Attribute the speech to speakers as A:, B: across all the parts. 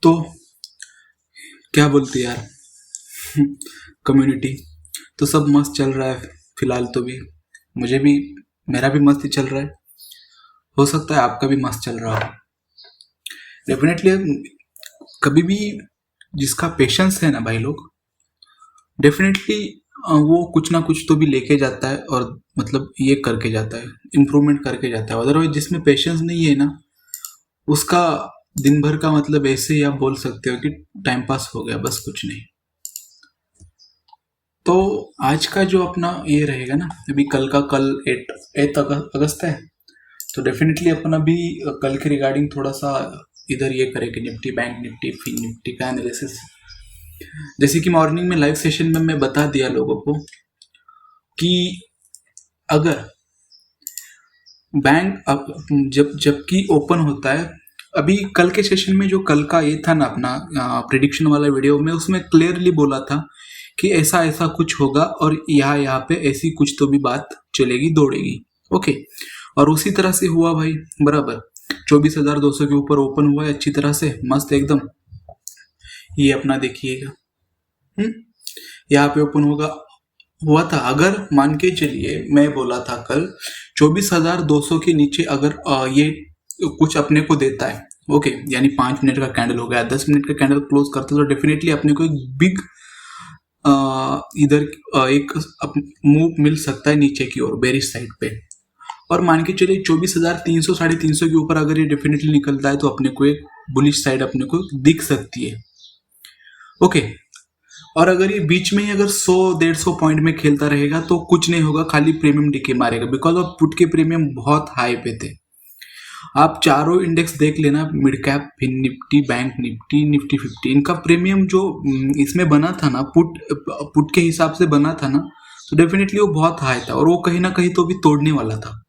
A: तो क्या बोलते यार कम्युनिटी। तो सब मस्त चल रहा है फिलहाल। तो भी मुझे भी मेरा भी मस्त ही चल रहा है। हो सकता है आपका भी मस्त चल रहा हो। डेफिनेटली कभी भी जिसका पेशेंस है ना भाई लोग, डेफिनेटली वो कुछ ना कुछ तो भी लेके जाता है और मतलब ये करके जाता है, इम्प्रूवमेंट करके जाता है। अदरवाइज जिसमें पेशेंस नहीं है ना, उसका दिन भर का मतलब ऐसे ही आप बोल सकते हो कि टाइम पास हो गया, बस कुछ नहीं। तो आज का जो अपना ये रहेगा ना, अभी कल 8 अगस्त है। तो डेफिनेटली अपना भी कल के रिगार्डिंग थोड़ा सा इधर ये करेंगे, Nifty bank Nifty fin Nifty का एनालिसिस। जैसे कि मॉर्निंग में लाइव सेशन में मैं बता दिया लोगों को कि अगर बैंक अब जबकि ओपन होता है, अभी कल के सेशन में जो कल का ये था ना अपना प्रिडिक्शन वाला वीडियो में, उसमें क्लियरली बोला था कि ऐसा ऐसा कुछ होगा और यहाँ पे ऐसी कुछ तो भी बात चलेगी दौड़ेगी। ओके, और उसी तरह से हुआ भाई, बराबर 24,200 के ऊपर ओपन हुआ है अच्छी तरह से, मस्त एकदम। ये अपना देखिएगा, यहाँ पे ओपन हुआ था। अगर मान के चलिए मैं बोला था कल 24,200 के नीचे अगर ये कुछ अपने को देता है, ओके, यानी 5 मिनट का कैंडल हो गया, 10 मिनट का कैंडल क्लोज करता है, तो डेफिनेटली अपने को एक बिग इधर एक मूव मिल सकता है नीचे की ओर, बेरिश साइड पे। और मान के चलिए 24,300 350 के ऊपर अगर ये डेफिनेटली निकलता है तो अपने को एक बुलिश साइड अपने को दिख सकती है। ओके, और अगर ये बीच में ही अगर 100-150 पॉइंट में खेलता रहेगा तो कुछ नहीं होगा, खाली प्रीमियम डिके मारेगा, बिकॉज ऑफ पुट के प्रीमियम बहुत हाई पे थे। आप चारों इंडेक्स देख लेना, mid cap, fin Nifty, bank Nifty, Nifty 50, इनका प्रीमियम जो इसमें बना था ना, पुट के हिसाब से बना था ना, तो डेफिनेटली वो बहुत हाई था और वो कहीं ना कहीं तो भी तोड़ने वाला था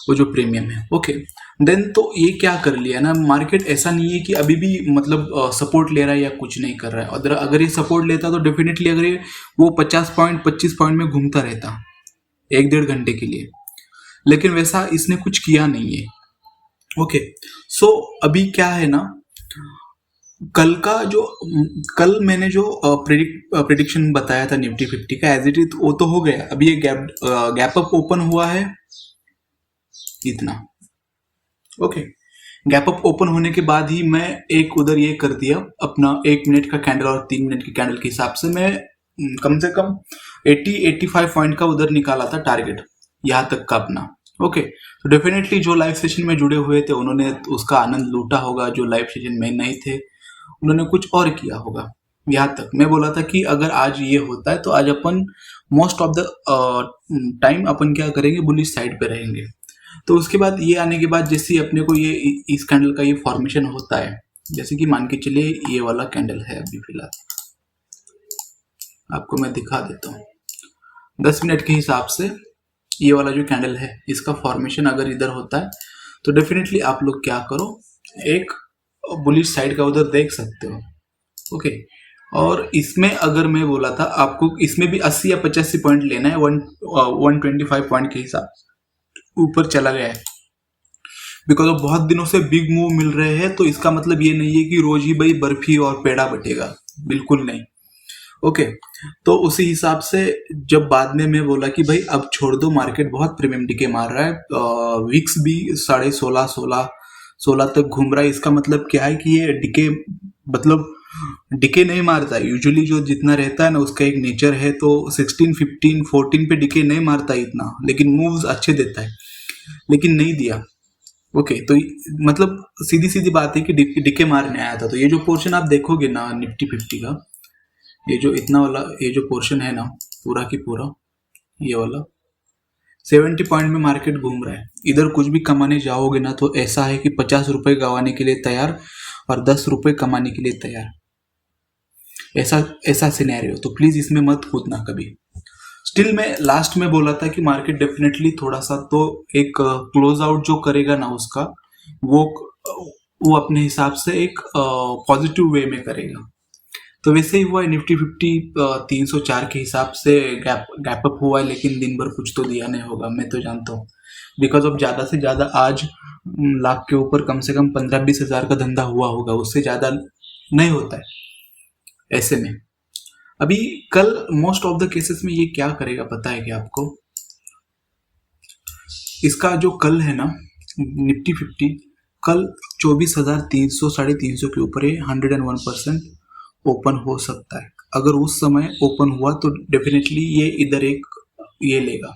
A: वो जो प्रीमियम है। ओके, देन तो ये क्या कर लिया ना, मार्केट ऐसा नहीं है कि अभी भी मतलब सपोर्ट ले रहा है या कुछ नहीं कर रहा है। अगर ये सपोर्ट लेता तो डेफिनेटली अगर ये वो 50 पॉइंट 25 पॉइंट में घूमता रहता 1-1.5 घंटे के लिए, लेकिन वैसा इसने कुछ किया नहीं है। ओके, सो अभी क्या है ना, कल मैंने जो प्रिडिक्शन बताया था निफ्टी 50 का, एज इट इज वो तो हो गया। अभी ये गैप अप ओपन हुआ है इतना। ओके, गैप अप ओपन होने के बाद ही मैं एक उधर ये कर दिया अपना 1 मिनट का कैंडल और 3 मिनट के कैंडल के हिसाब से मैं कम से कम 80-85 पॉइंट का उधर निकाला था टारगेट, यहाँ तक का अपना। ओके, तो डेफिनेटली जो लाइव सेशन में जुड़े हुए थे उन्होंने उसका आनंद लूटा होगा, जो लाइव सेशन में नहीं थे उन्होंने कुछ और किया होगा। यहाँ तक मैं बोला था कि अगर आज ये होता है तो आज अपन मोस्ट ऑफ द टाइम अपन क्या करेंगे, बुलिश साइड पे रहेंगे। तो उसके बाद ये आने के बाद जैसे ही अपने को ये इस कैंडल का ये फॉर्मेशन होता है, जैसे कि मान के चलिए ये वाला कैंडल है, अभी फिलहाल आपको मैं दिखा देता हूँ 10 मिनट के हिसाब से। ये वाला जो कैंडल है इसका फॉर्मेशन अगर इधर होता है तो डेफिनेटली आप लोग क्या करो, एक बुलिश साइड का उधर देख सकते हो। ओके, और इसमें अगर मैं बोला था आपको इसमें भी 80 या 85 पॉइंट लेना है, 125 पॉइंट के हिसाब ऊपर चला गया है, बिकॉज ऑफ बहुत दिनों से बिग मूव मिल रहे हैं। तो इसका मतलब ये नहीं है कि रोज ही भाई बर्फी और पेड़ा बटेगा, बिल्कुल नहीं। ओके, तो उसी हिसाब से जब बाद में मैं बोला कि भाई अब छोड़ दो, मार्केट बहुत प्रीमियम डिके मार रहा है, विक्स भी 16.5-16 तक घूम रहा है। इसका मतलब क्या है कि ये डिके मतलब डिके नहीं मारता यूजुअली, जो जितना रहता है ना उसका एक नेचर है, तो 16, 15, 14 पे डिके नहीं मारता इतना, लेकिन मूव्स अच्छे देता है, लेकिन नहीं दिया। ओके, तो मतलब सीधी सीधी बात है कि डिके मारने आया था। तो ये जो पोर्शन आप देखोगे ना निफ्टी 50 का, ये जो इतना वाला ये जो पोर्शन है ना पूरा की पूरा, ये वाला 70 पॉइंट में मार्केट घूम रहा है। इधर कुछ भी कमाने जाओगे ना तो ऐसा है कि 50 रुपए गंवाने के लिए तैयार और 10 रुपए कमाने के लिए तैयार, ऐसा सिनेरियो। तो प्लीज इसमें मत कूदना कभी। स्टिल मैं लास्ट में बोला था कि मार्केट डेफिनेटली थोड़ा सा तो एक क्लोज आउट जो करेगा ना उसका, वो अपने हिसाब से एक पॉजिटिव वे में करेगा। तो वैसे ही हुआ है, निफ्टी 50 304 के हिसाब से गैप अप हुआ है, लेकिन दिन भर कुछ तो दिया नहीं होगा, मैं तो जानता हूँ, बिकॉज ऑफ ज़्यादा से ज़्यादा आज लाख के ऊपर कम से कम 15-20 हज़ार का धंधा हुआ होगा, उससे ज़्यादा नहीं होता है ऐसे में। अभी कल मोस्ट ऑफ द केसेस में ये क्या करेगा पता है क्या आपको? इसका जो कल है ना निफ्टी 50 कल 24,300 350 के ऊपर 101% ओपन हो सकता है। अगर उस समय ओपन हुआ तो डेफिनेटली ये इधर एक ये लेगा,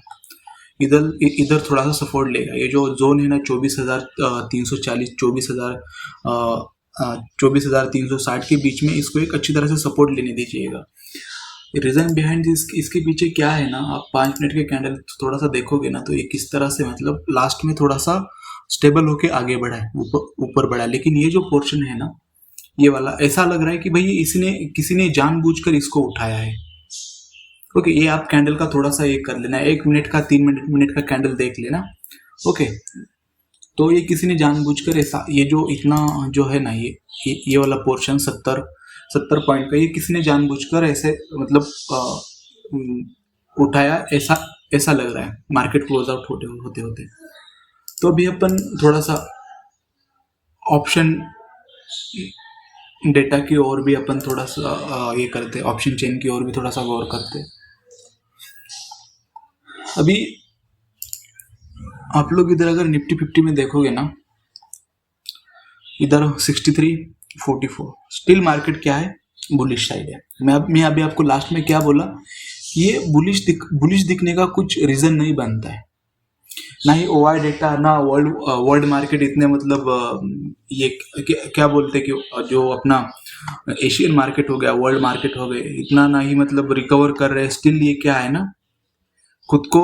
A: इधर इधर थोड़ा सा सपोर्ट लेगा। ये जो जोन है ना 24,340 24,360 के बीच में इसको एक अच्छी तरह से सपोर्ट लेने दीजिएगा। रीजन बिहाइंड इसके पीछे क्या है ना, आप 5 मिनट के कैंडल थोड़ा सा देखोगे ना तो ये किस तरह से मतलब लास्ट में थोड़ा सा स्टेबल होके आगे बढ़ा है, ऊपर बढ़ा है। लेकिन ये जो पोर्शन है ना ये वाला ऐसा लग रहा है कि भाई इसने किसी ने जानबूझकर इसको उठाया है। ओके, ये आप कैंडल का थोड़ा सा ये कर लेना, 1 मिनट का 3 मिनट का कैंडल देख लेना। ओके, तो ये किसी ने जानबूझकर ऐसा ये जो इतना जो है ना ये वाला पोर्शन 70 पॉइंट का ये किसी ने जानबूझकर ऐसे मतलब उठाया, ऐसा लग रहा है मार्केट क्लोज आउट होते होते। तो अभी अपन थोड़ा सा ऑप्शन डेटा की ओर भी अपन थोड़ा सा ये करते, ऑप्शन चेन की ओर भी थोड़ा सा गौर करते। अभी आप लोग इधर अगर निफ्टी 50 में देखोगे ना, इधर 63-44 स्टिल मार्केट क्या है, बुलिश साइड है। मैं अभी आपको लास्ट में क्या बोला, ये बुलिश दिखने का कुछ रीजन नहीं बनता है, ना ही ओआई डेटा ना वर्ल्ड मार्केट इतने मतलब ये क्या बोलते कि जो अपना एशियन मार्केट हो गया, वर्ल्ड मार्केट हो गए, इतना ना ही मतलब रिकवर कर रहे हैं। स्टिल ये क्या है ना खुद को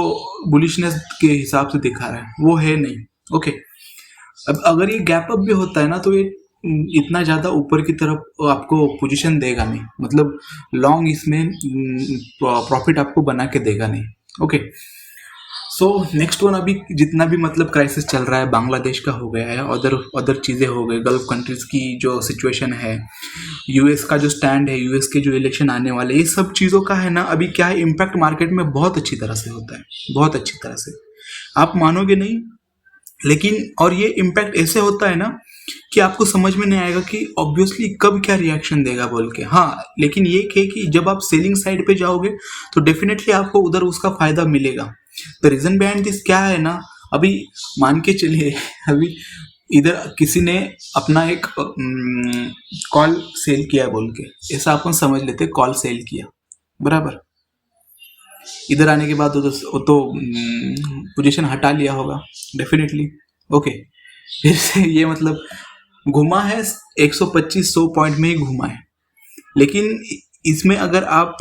A: बुलिशनेस के हिसाब से दिखा रहा है, वो है नहीं। ओके, अब अगर ये गैप अप भी होता है ना तो ये इतना ज़्यादा ऊपर की तरफ आपको पोजीशन देगा नहीं, मतलब लॉन्ग इसमें प्रॉफिट आपको बना के देगा नहीं। ओके, सो नेक्स्ट वन, अभी जितना भी मतलब क्राइसिस चल रहा है, बांग्लादेश का हो गया है, अदर चीज़ें हो गई, गल्फ कंट्रीज की जो सिचुएशन है, यूएस का जो स्टैंड है, यूएस के जो इलेक्शन आने वाले, ये सब चीज़ों का है ना अभी क्या है इम्पैक्ट मार्केट में बहुत अच्छी तरह से होता है, बहुत अच्छी तरह से, आप मानोगे नहीं। लेकिन और ये इम्पैक्ट ऐसे होता है ना कि आपको समझ में नहीं आएगा कि ऑब्वियसली कब क्या रिएक्शन देगा बोल के। हाँ, लेकिन ये कि जब आप सेलिंग साइड पे जाओगे तो डेफिनेटली आपको उधर उसका फायदा मिलेगा। द रीजन बिहाइंड दिस क्या है ना, अभी मान के चलिए अभी इधर किसी ने अपना एक कॉल सेल किया बोल के, ऐसा अपन समझ लेते कॉल सेल किया बराबर, इधर आने के बाद वो तो पोजीशन हटा लिया होगा डेफिनेटली। ओके, फिर से ये मतलब घुमा है 125-100 पॉइंट में ही घुमा है, लेकिन इसमें अगर आप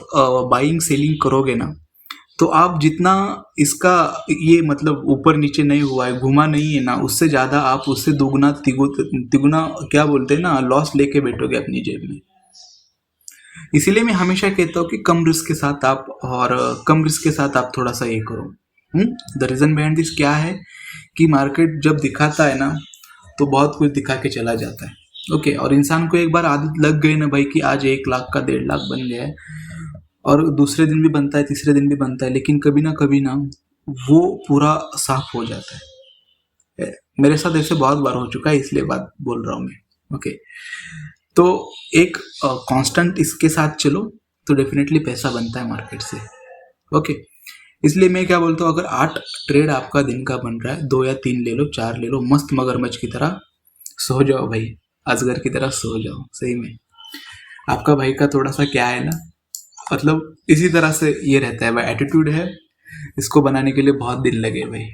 A: बाइंग सेलिंग करोगे ना तो आप जितना इसका ये मतलब ऊपर नीचे नहीं हुआ है, घुमा नहीं है ना, उससे ज़्यादा आप उससे दोगुना तिगुना क्या बोलते हैं ना लॉस लेके बैठोगे अपनी जेब में। इसीलिए मैं हमेशा कहता हूँ कि कम रिस्क के साथ आप थोड़ा सा ये करो। द रीजन बिहाइंड दिस क्या है कि मार्केट जब दिखाता है ना तो बहुत कुछ दिखा के चला जाता है। ओके, और इंसान को एक बार आदत लग गई ना भाई कि आज 1 लाख का 1.5 लाख बन गया है, और दूसरे दिन भी बनता है, तीसरे दिन भी बनता है, लेकिन कभी ना वो पूरा साफ हो जाता है। मेरे साथ ऐसे बहुत बार हो चुका है, इसलिए बात बोल रहा हूँ मैं। ओके, तो एक कांस्टेंट इसके साथ चलो तो डेफिनेटली पैसा बनता है मार्केट से। ओके, इसलिए मैं क्या बोलता हूँ, अगर 8 ट्रेड आपका दिन का बन रहा है, 2 या 3 ले लो, 4 ले लो, मस्त मगरमच्छ की तरह सो जाओ भाई, अजगर की तरह सो जाओ। सही में आपका भाई का थोड़ा सा क्या है ना, मतलब इसी तरह से ये रहता है भाई, एटीट्यूड है, इसको बनाने के लिए बहुत दिन लगे भाई।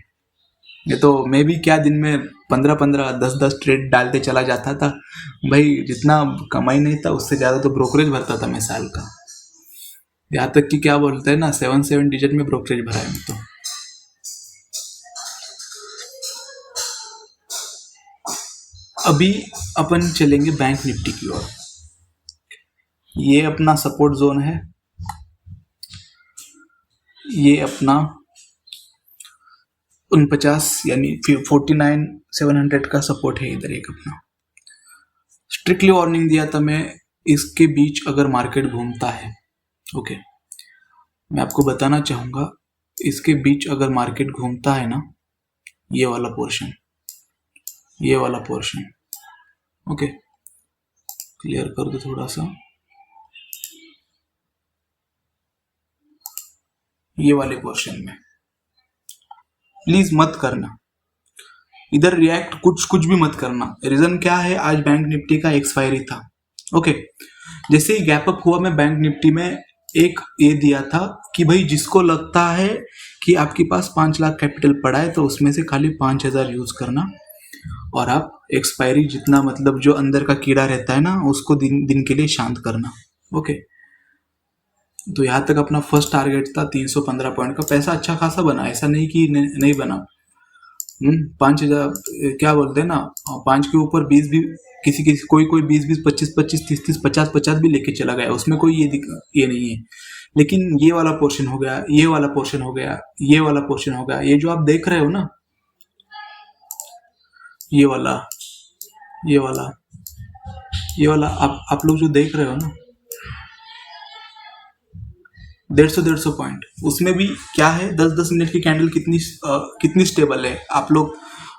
A: ये तो मैं भी क्या दिन में 15-15 10-10 ट्रेड डालते चला जाता था भाई, जितना कमाई नहीं था उससे ज़्यादा तो ब्रोकरेज भरता था मैं साल का, यहाँ तक कि क्या बोलते हैं ना 7 डिजिट में ब्रोकरेज भरा है तो। अभी अपन चलेंगे बैंक निफ्टी की ओर। ये अपना सपोर्ट जोन है, ये अपना 49 यानी 49,700 का सपोर्ट है इधर एक अपना। स्ट्रिक्टली वार्निंग दिया था मैं, इसके बीच अगर मार्केट घूमता है, ओके, मैं आपको बताना चाहूँगा, इसके बीच अगर मार्केट घूमता है ना, ये वाला पोर्शन ये वाला पोर्शन। ओके, क्लियर कर दो थोड़ा सा। ये वाले पोर्शन में प्लीज मत करना, इधर रिएक्ट कुछ भी मत करना। रीजन क्या है, आज बैंक निफ्टी का एक्सपायरी था। ओके, जैसे ही गैप अप हुआ मैं बैंक निफ्टी में एक ये दिया था कि भाई जिसको लगता है कि आपके पास 5 लाख कैपिटल पड़ा है तो उसमें से खाली 5,000 यूज करना और आप एक्सपायरी जितना मतलब जो अंदर का कीड़ा रहता है ना उसको दिन के लिए शांत करना। ओके, तो यहाँ तक अपना फर्स्ट टारगेट था 315 पॉइंट का। पैसा अच्छा खासा बना, ऐसा नहीं कि नहीं बना। 5,000 क्या बोलते हैं ना, 5 के ऊपर 20 भी किसी कोई 20 25 30 50 भी लेके चला गया, उसमें कोई ये नहीं है। लेकिन ये वाला पोर्शन हो गया, ये वाला पोर्शन हो गया, ये वाला पोर्शन हो गया, ये जो आप देख रहे हो ना, ये वाला ये वाला ये वाला आप लोग जो देख रहे हो ना 150 पॉइंट, उसमें भी क्या है 10 मिनट की कैंडल कितनी स्टेबल है। आप लोग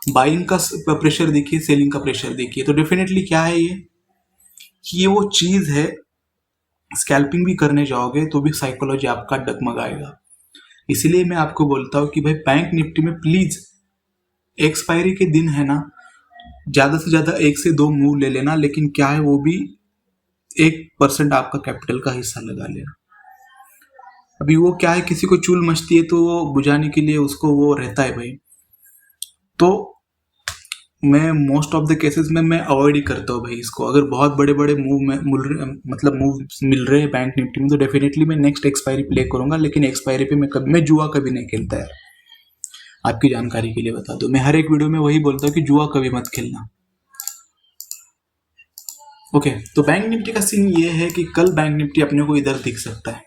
A: बाइंग का प्रेशर देखिए, सेलिंग का प्रेशर देखिए, तो डेफिनेटली क्या है ये वो चीज है। स्कैल्पिंग भी करने जाओगे तो भी साइकोलॉजी आपका डगमगाएगा। इसीलिए मैं आपको बोलता हूँ कि भाई बैंक निफ्टी में प्लीज एक्सपायरी के दिन है ना, ज्यादा से ज्यादा 1 से 2 मूव ले लेना, लेकिन क्या है वो भी 1% आपका कैपिटल का हिस्सा लगा लेना। अभी वो क्या है, किसी को चूल मचती है तो वो बुझाने के लिए उसको वो रहता है भाई, तो मैं मोस्ट ऑफ द केसेस में मैं अवॉइड ही करता हूँ भाई इसको। अगर बहुत बड़े बड़े मूव मूव मिल रहे हैं बैंक निफ्टी में तो डेफिनेटली मैं नेक्स्ट एक्सपायरी प्ले करूंगा, लेकिन एक्सपायरी पे मैं जुआ कभी नहीं खेलता यार, आपकी जानकारी के लिए बता दो। मैं हर एक वीडियो में वही बोलता हूँ कि जुआ कभी मत खेलना। ओके, तो बैंक निफ्टी का सीन ये है कि कल बैंक निफ्टी अपने को इधर दिख सकता है,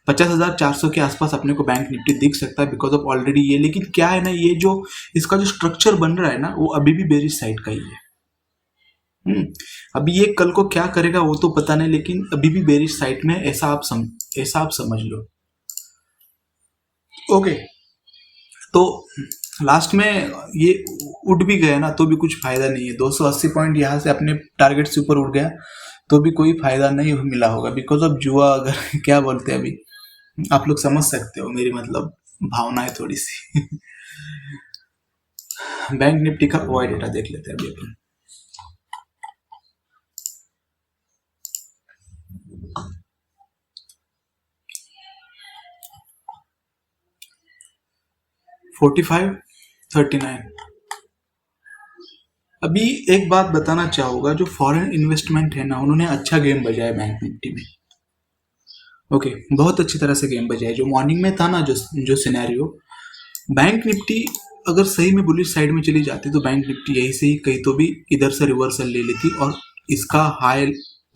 A: 50,400 के आसपास अपने को बैंक निफ्टी दिख सकता है बिकॉज ऑफ ऑलरेडी ये। लेकिन क्या है ना, ये जो इसका जो स्ट्रक्चर बन रहा है ना वो अभी भी बेरिश साइड का ही है। अभी ये कल को क्या करेगा वो तो पता नहीं, लेकिन अभी भी बेरिश साइड में, ऐसा आप समझ लो। ओके, तो लास्ट में ये उठ भी गया ना तो भी कुछ फायदा नहीं है। 280 पॉइंट यहाँ से अपने टारगेट से ऊपर उठ गया तो भी कोई फायदा नहीं मिला होगा बिकॉज ऑफ जुआ। अगर क्या बोलते हैं अभी, आप लोग समझ सकते हो मेरी मतलब भावना है थोड़ी सी। बैंक निफ्टी का ओआई डेटा देख लेते हैं अभी अपन। $45.39। अभी एक बात बताना चाहूंगा, जो फॉरेन इन्वेस्टमेंट है ना उन्होंने अच्छा गेम बजाया बैंक निफ्टी में। ओके, बहुत अच्छी तरह से गेम बजाया। जो मॉर्निंग में था ना जो सिनेरियो, बैंक निफ्टी अगर सही में बुलिश साइड में चली जाती तो बैंक निफ्टी यही से ही कहीं तो भी इधर से रिवर्सल ले लेती और इसका हाई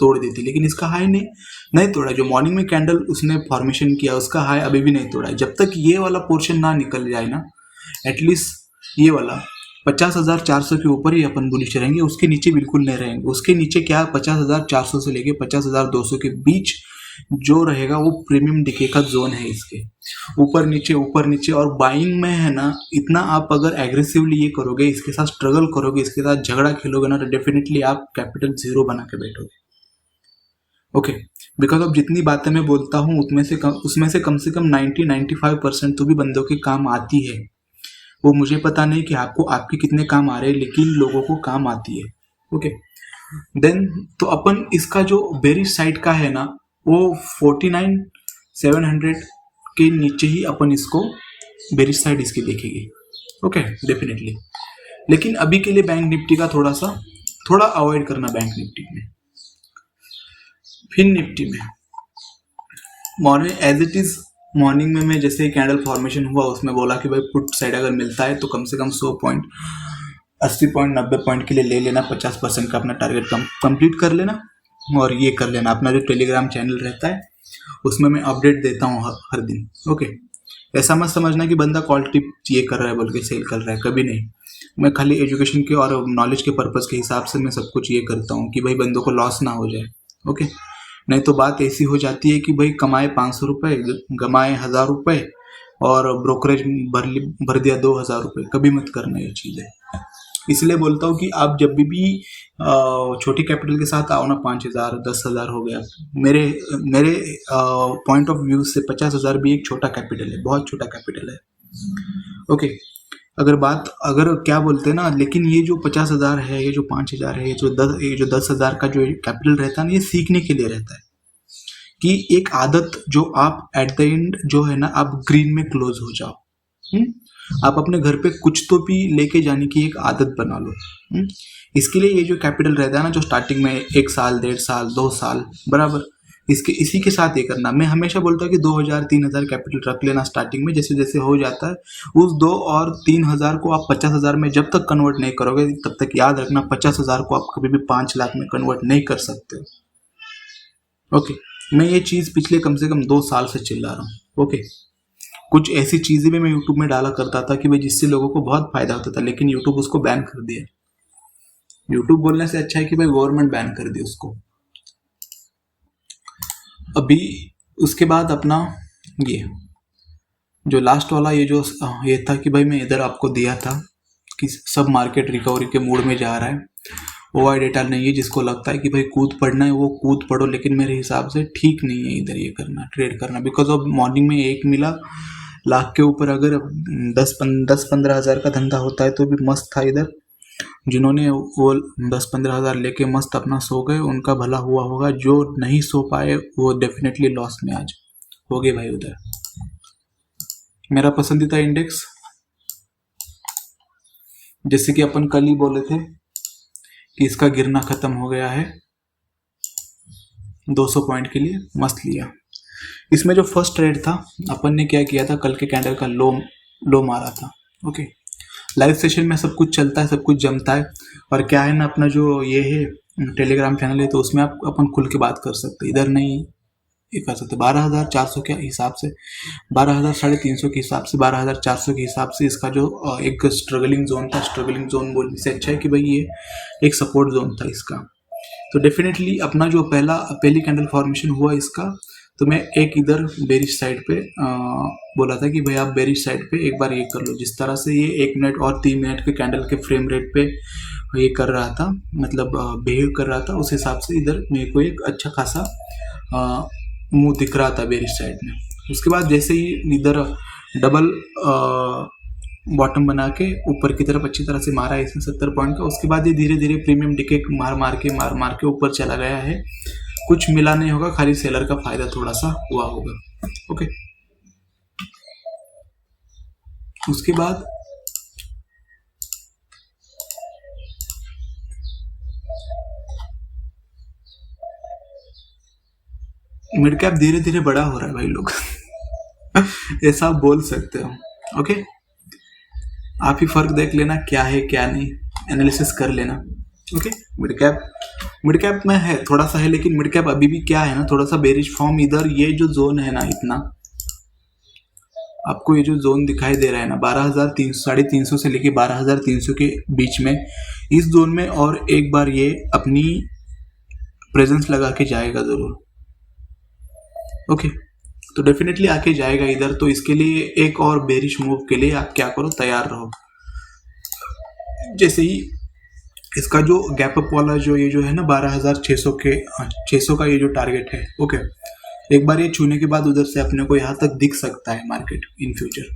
A: तोड़ देती, लेकिन इसका हाई नहीं तोड़ा। जो मॉर्निंग में कैंडल उसने फॉर्मेशन किया उसका हाई अभी भी नहीं तोड़ा। जब तक ये वाला पोर्शन ना निकल जाए ना, एटलीस्ट ये वाला 50,400 के ऊपर ही अपन बुलिश रहेंगे, उसके नीचे बिल्कुल नहीं रहेंगे। उसके नीचे क्या 50,400 से लेके 50,200 के बीच जो रहेगा वो प्रीमियम डिके का जोन है। इसके ऊपर नीचे और बाइंग में है ना, इतना आप अगर एग्रेसिवली ये करोगे, इसके साथ स्ट्रगल करोगे, इसके साथ झगड़ा खेलोगे ना, तो डेफिनेटली आप कैपिटल 0 बना के बैठोगे। ओके, बिकॉज ऑफ जितनी बातें मैं बोलता हूँ उसमें से कम 90-95% तो भी बंदों के काम आती है। वो मुझे पता नहीं कि आपके कितने काम आ रहे हैं, लेकिन लोगों को काम आती है। ओके, देन तो अपन इसका जो बेरिश साइड का है ना वो 49,700 के नीचे ही अपन इसको बेरिश साइड इसकी देखेंगे। Okay, definitely. लेकिन अभी के लिए बैंक निफ्टी का थोड़ा अवॉइड करना बैंक निफ्टी में। फिन निफ्टी में morning as it is, morning में मैं जैसे कैंडल फॉर्मेशन हुआ उसमें बोला कि भाई पुट साइड अगर मिलता है तो कम से कम 100 पॉइंट 80 पॉइंट 90 पॉइंट के लिए ले लेना, 50% का अपना टारगेट कंप्लीट कर लेना और ये कर लेना। अपना जो टेलीग्राम चैनल रहता है उसमें मैं अपडेट देता हूँ हर दिन। ओके, ऐसा मत समझना कि बंदा कॉल टिप ये कर रहा है बोल के सेल कर रहा है, कभी नहीं। मैं खाली एजुकेशन के और नॉलेज के पर्पज़ के हिसाब से मैं सब कुछ ये करता हूँ कि भाई बंदों को लॉस ना हो जाए। ओके, नहीं तो बात ऐसी हो जाती है कि भाई कमाए 500 रुपये, गमाए 1,000 रुपये और ब्रोकरेज भर दिया 2,000 रुपये। कभी मत करना ये चीज़ है। इसलिए बोलता हूँ कि आप जब भी छोटी कैपिटल के साथ आओ ना, 5,000 10,000 हो गया, मेरे मेरे पॉइंट ऑफ व्यू से 50,000 भी एक छोटा कैपिटल है, बहुत छोटा कैपिटल है। ओके, अगर क्या बोलते हैं ना, लेकिन ये जो 50,000 है, ये जो 5,000 है, ये जो 10,000 का जो कैपिटल रहता है ना, ये सीखने के लिए रहता है कि एक आदत जो आप एट द एंड जो है ना, आप ग्रीन में क्लोज हो जाओ। आप अपने घर पे कुछ तो भी लेके जाने की एक आदत बना लो। इसके लिए ये जो कैपिटल रहता है ना, जो स्टार्टिंग में 1 साल 1.5 साल 2 साल बराबर, इसी के साथ ये करना। मैं हमेशा बोलता हूँ कि 2,000 3,000 कैपिटल रख लेना स्टार्टिंग में, जैसे जैसे हो जाता है उस 2 और 3,000 को आप 50,000 में जब तक कन्वर्ट नहीं करोगे, तब तक याद रखना 50,000 को आप कभी भी 5 लाख में कन्वर्ट नहीं कर सकते हो। ओके, मैं ये चीज़ पिछले कम से कम 2 साल से चिल्ला रहा हूँ। ओके, कुछ ऐसी चीज़ें भी मैं यूट्यूब में डाला करता था कि भाई जिससे लोगों को बहुत फायदा होता था, लेकिन यूट्यूब उसको बैन कर दिया। यूट्यूब बोलने से अच्छा है कि भाई गवर्नमेंट बैन कर दी उसको। अभी उसके बाद अपना ये जो लास्ट वाला ये था कि भाई मैं इधर आपको दिया था कि सब मार्केट रिकवरी के मूड में जा रहा है। ओआई डेटा नहीं है, जिसको लगता है कि भाई कूद पड़ना है वो कूद पड़ो, लेकिन मेरे हिसाब से ठीक नहीं है इधर ये करना, ट्रेड करना। बिकॉज ऑफ मॉर्निंग में एक मिला लाख के ऊपर, अगर 10-15 हज़ार का धंधा होता है तो भी मस्त था। इधर जिन्होंने वो 10-15 हज़ार लेके मस्त अपना सो गए, उनका भला हुआ होगा। जो नहीं सो पाए वो डेफिनेटली लॉस में आज हो गए भाई। उधर मेरा पसंदीदा इंडेक्स, जैसे कि अपन कल ही बोले थे कि इसका गिरना खत्म हो गया है, 200 पॉइंट के लिए मस्त लिया। इसमें जो फर्स्ट ट्रेड था, अपन ने क्या किया था, कल के कैंडल का लो मारा था। ओके, लाइव सेशन में सब कुछ चलता है, सब कुछ जमता है। और क्या है ना, अपना जो ये है टेलीग्राम चैनल है, तो उसमें आप अपन खुल के बात कर सकते, इधर नहीं ये कर सकते। 12,400 के हिसाब से, 12,350 के हिसाब से, 12,400 के हिसाब से इसका जो एक स्ट्रगलिंग जोन था, स्ट्रगलिंग जोन बोलने से अच्छा है कि भाई ये एक सपोर्ट जोन था इसका। तो डेफिनेटली अपना जो पहली कैंडल फॉर्मेशन हुआ इसका, तो मैं एक इधर बेरिश साइड पे बोला था कि भाई आप बेरिश साइड पे एक बार ये कर लो। जिस तरह से ये 1 मिनट और 3 मिनट के कैंडल के फ्रेम रेट पे ये कर रहा था, मतलब बिहेव कर रहा था, उस हिसाब से इधर मेरे को एक अच्छा खासा मुंह दिख रहा था बेरिश साइड में। उसके बाद जैसे ही इधर डबल बॉटम बना के ऊपर की तरफ अच्छी तरह से मारा है इसने 70 पॉइंट का, उसके बाद ये धीरे धीरे प्रीमियम डिके मार के ऊपर चला गया है। कुछ मिला नहीं होगा, खाली सेलर का फायदा थोड़ा सा हुआ होगा। ओके, उसके बाद मिड कैप धीरे धीरे बड़ा हो रहा है भाई लोग ऐसा आप बोल सकते हो। ओके, आप ही फर्क देख लेना क्या है क्या नहीं, एनालिसिस कर लेना। ओके, मिड कैप में है थोड़ा सा है, लेकिन मिड कैप अभी भी क्या है ना, थोड़ा सा बेरिश फॉर्म। इधर ये जो जोन है ना, इतना आपको ये जो जोन दिखाई दे रहा है ना, 12,300 से लेके 12,300 के बीच में, इस जोन में और एक बार ये अपनी प्रेजेंस लगा के जाएगा जरूर। ओके, तो डेफिनेटली आके जाएगा इधर। तो इसके लिए एक और बेरिश मूव के लिए आप क्या करो, तैयार रहो। जैसे ही इसका जो गैप अप वाला जो ये जो है ना 12,600 का ये जो टारगेट है, ओके, एक बार ये छूने के बाद उधर से अपने को यहाँ तक दिख सकता है मार्केट इन फ्यूचर।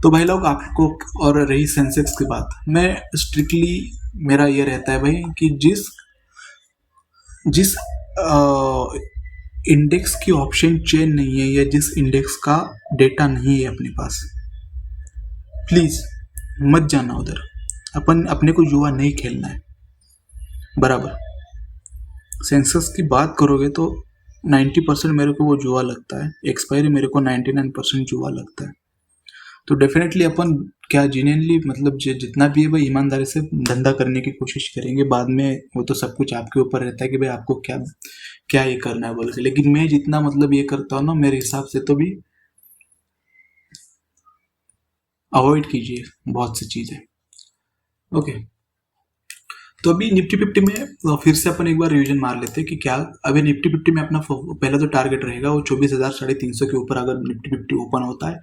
A: तो भाई लोग आपको, और रही सेंसेक्स की बात, मैं स्ट्रिक्टली मेरा ये रहता है भाई कि जिस इंडेक्स की ऑप्शन चेन नहीं है, या जिस इंडेक्स का डेटा नहीं है अपने पास, प्लीज मत जाना उधर। अपने को जुआ नहीं खेलना है बराबर। सेंसेक्स की बात करोगे तो 90% मेरे को वो जुआ लगता है, एक्सपायरी मेरे को 99% जुआ लगता है। तो डेफिनेटली अपन क्या जेन्युइनली, मतलब जितना भी है भाई ईमानदारी से धंधा करने की कोशिश करेंगे। बाद में वो तो सब कुछ आपके ऊपर रहता है कि भाई आपको क्या ये करना है बोल के। लेकिन मैं जितना मतलब ये करता हूँ ना, मेरे हिसाब से तो भी अवॉइड कीजिए बहुत सी चीज़ें। ओके, तो अभी निफ्टी 50 में फिर से अपन एक बार रिवीजन मार लेते हैं कि क्या अभी निफ्टी 50 में अपना पहला जो टारगेट रहेगा वो 24,350 के ऊपर अगर निफ्टी 50 ओपन होता है,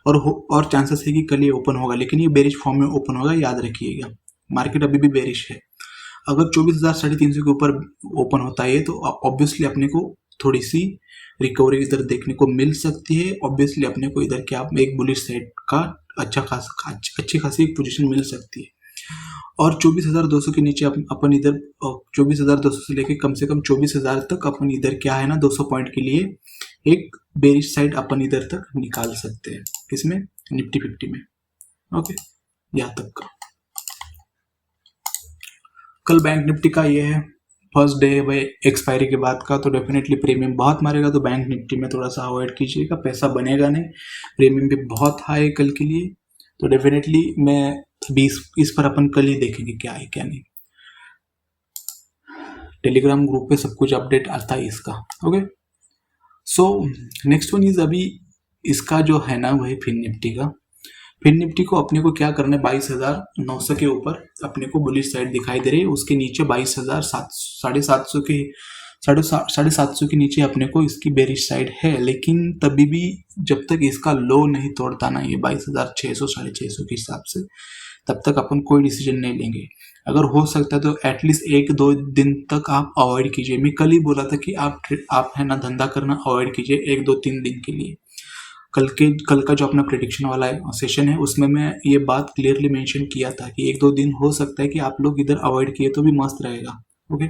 A: और चांसेस है कि कल ये ओपन होगा, लेकिन ये बेरिश फॉर्म में ओपन होगा, याद रखिएगा। मार्केट अभी भी बेरिश है। अगर 24,350 के ऊपर ओपन होता है तो ऑब्वियसली अपने को थोड़ी सी रिकवरी इधर देखने को मिल सकती है। ऑब्वियसली अपने को इधर क्या एक बुलिश साइड का अच्छी खासी एक पोजीशन मिल सकती है। और 24,200 के नीचे अपन इधर 24,200 से लेके कम से कम 24,000 तक अपन इधर क्या है ना 200 पॉइंट के लिए एक बेरिश साइड अपन इधर तक निकाल सकते हैं। किसमें? निफ्टी 50 में। ओके, यहाँ तक का। कल बैंक निफ्टी का ये है फर्स्ट डे है भाई एक्सपायरी के बाद का, तो डेफिनेटली प्रीमियम बहुत मारेगा, तो बैंक निफ्टी में थोड़ा सा अवॉइड कीजिएगा, पैसा बनेगा नहीं। प्रीमियम भी बहुत हाई है कल के लिए, तो डेफिनेटली मैं इस पर अपन कल ही देखेंगे क्या है क्या नहीं। टेलीग्राम ग्रुप पे सब कुछ अपडेट आता है इसका। Okay, so next one is अभी इसका जो है ना वही फिन निफ्टी का। फिन निफ्टी को अपने को क्या करना है, 22,900 के ऊपर अपने को बुलिश साइड दिखाई दे रही है, उसके नीचे 22,700 के 750 के नीचे अपने को इसकी बेरिश साइड है। लेकिन तभी भी जब तक इसका लो नहीं तोड़ता ना ये 22,600 650 के हिसाब से, तब तक अपन कोई डिसीजन नहीं लेंगे। अगर हो सकता है तो एटलीस्ट 1-2 दिन तक आप अवॉइड कीजिए। मैं कल ही बोला था कि आप है ना धंधा करना अवॉइड कीजिए 1-2-3 दिन के लिए। कल का जो अपना प्रेडिक्शन वाला सेशन है उसमें मैं ये बात क्लियरली मेंशन किया था कि 1-2 दिन हो सकता है कि आप लोग इधर अवॉइड किए तो भी मस्त रहेगा। ओके,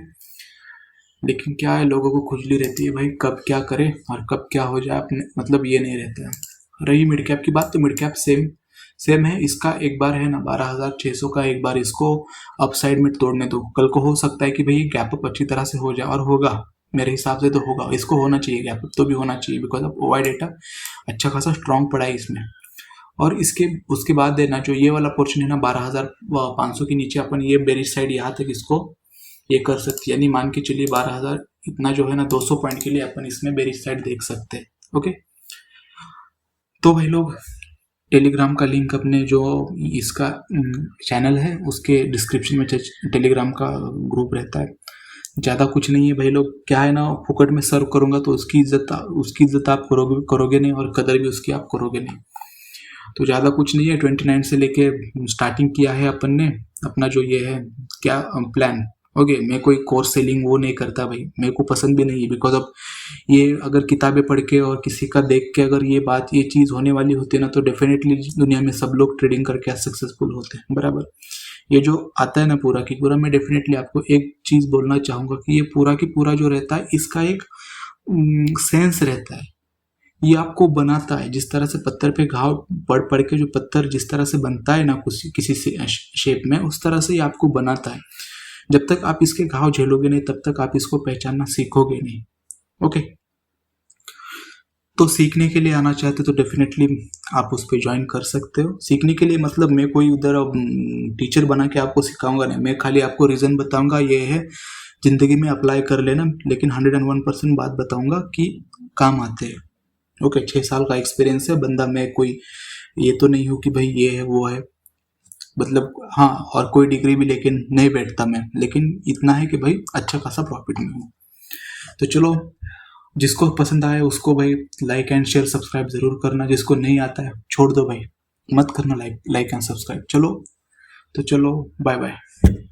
A: लेकिन क्या है, लोगों को खुजली रहती है भाई कब क्या करे और कब क्या हो जाए, अपने मतलब ये नहीं रहता है। रही मिड कैप की बात, तो मिड कैप सेम है। इसका एक बार है ना 12,600 का एक बार इसको अपसाइड में तोड़ने दो। कल को हो सकता है कि भाई गैप अप अच्छी तरह से हो जाए, और होगा मेरे हिसाब से तो होगा। इसको होना चाहिए गैप अप तो भी होना चाहिए, बिकॉज ऑफ ओवाई डेटा अच्छा खासा स्ट्रॉन्ग पड़ा है इसमें। और उसके बाद देना जो ये वाला पोर्शन है ना 12,500 के नीचे अपन ये बेरिश साइड यहाँ तक इसको ये कर सकते हैं, यानी मान के चलिए 12,000 इतना जो है ना 200 पॉइंट के लिए अपन इसमें बेरिश साइड देख सकते हैं। ओके, तो भाई लोग टेलीग्राम का लिंक अपने जो इसका चैनल है उसके डिस्क्रिप्शन में टेलीग्राम का ग्रुप रहता है। ज़्यादा कुछ नहीं है भाई लोग, क्या है ना फुकट में सर्व करूँगा तो उसकी इज्जत आप करोगे नहीं, और कदर भी उसकी आप करोगे नहीं। तो ज़्यादा कुछ नहीं है, 29 से लेके स्टार्टिंग किया है अपन ने अपना जो ये है क्या प्लान। ओके, मैं कोई कोर्स सेलिंग वो नहीं करता भाई, मेरे को पसंद भी नहीं है, बिकॉज ऑफ ये अगर किताबें पढ़ के और किसी का देख के अगर ये चीज़ होने वाली होती है ना, तो डेफिनेटली दुनिया में सब लोग ट्रेडिंग करके सक्सेसफुल होते हैं। बराबर, ये जो आता है ना पूरा की पूरा, मैं डेफिनेटली आपको एक चीज़ बोलना चाहूँगा कि ये पूरा की पूरा जो रहता है इसका एक सेंस रहता है, ये आपको बनाता है। जिस तरह से पत्थर पे घाव पड़ के जो पत्थर जिस तरह से बनता है ना किसी शेप में, उस तरह से ये आपको बनाता है। जब तक आप इसके घाव झेलोगे नहीं तब तक आप इसको पहचानना सीखोगे नहीं। ओके, तो सीखने के लिए आना चाहते तो डेफिनेटली आप उस पर ज्वाइन कर सकते हो। सीखने के लिए मतलब मैं कोई उधर टीचर बना के आपको सिखाऊंगा नहीं, मैं खाली आपको रीज़न बताऊंगा ये है, ज़िंदगी में अप्लाई कर लेना, लेकिन 101% बात बताऊंगा कि काम आते हैं। ओके, 6 साल का एक्सपीरियंस है बंदा, मैं कोई ये तो नहीं हूँ कि भाई ये है वो है, मतलब हाँ, और कोई डिग्री भी लेकिन नहीं बैठता मैं, लेकिन इतना है कि भाई अच्छा खासा प्रॉफिट में हूँ। तो चलो, जिसको पसंद आए उसको भाई लाइक एंड शेयर सब्सक्राइब जरूर करना, जिसको नहीं आता है छोड़ दो भाई, मत करना लाइक एंड सब्सक्राइब। चलो, बाय बाय।